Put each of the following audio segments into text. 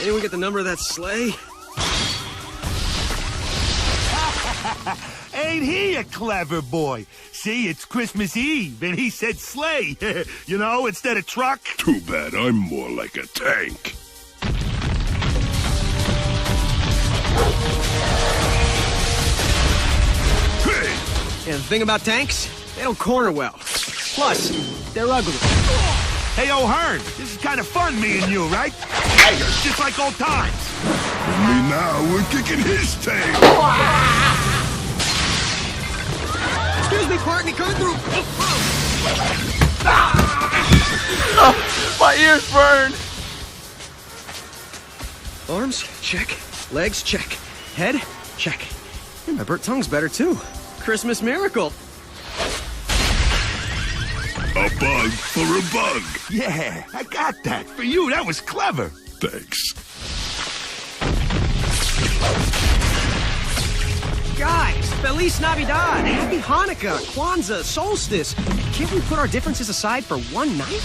Anyone get the number of that sleigh? Ain't he a clever boy? See, it's Christmas Eve, and he said sleigh. You know, instead of truck. Too bad I'm more like a tank. Hey! And the thing about tanks, they don't corner well. Plus, they're ugly. Hey, O'Hearn, this is kind of fun, me and you, right? Just like old times. Me now, we're kicking his tail. Excuse me, partner, coming through. Oh, my ears burn. Arms, check. Legs, check. Head, check. Hey, my burnt tongue's better, too. Christmas miracle. A bug for a bug. Yeah, I got that. For you, that was clever. Thanks. Guys, Feliz Navidad, Happy Hanukkah, Kwanzaa, Solstice. Can't we put our differences aside for one night?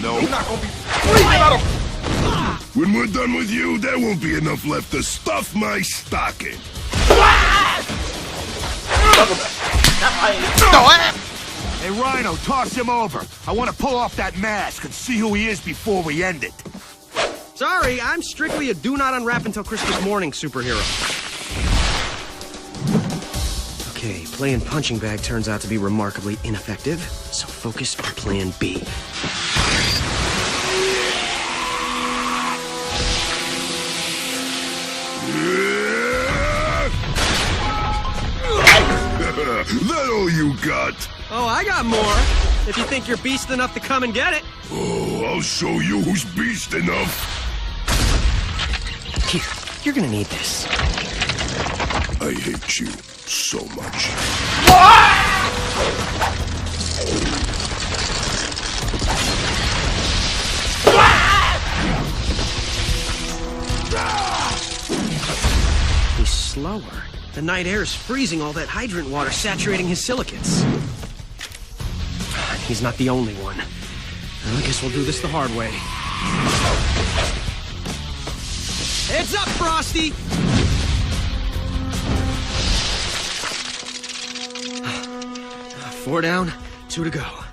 No. I'm not gonna be breathing out of... When we're done with you, there won't be enough left to stuff my stocking. Hey, Rhino, toss him over. I want to pull off that mask and see who he is before we end it. Sorry, I'm strictly a do not unwrap until Christmas morning superhero. Okay, playing punching bag turns out to be remarkably ineffective, so focus on plan B. That all you got? Oh, I got more. If you think you're beast enough to come and get it. Oh, I'll show you who's beast enough. Here, you're gonna need this. I hate you so much. He's slower. The night air is freezing all that hydrant water, saturating his silicates. He's not the only one. Well, I guess we'll do this the hard way. Heads up, Frosty! 4 down, 2 to go.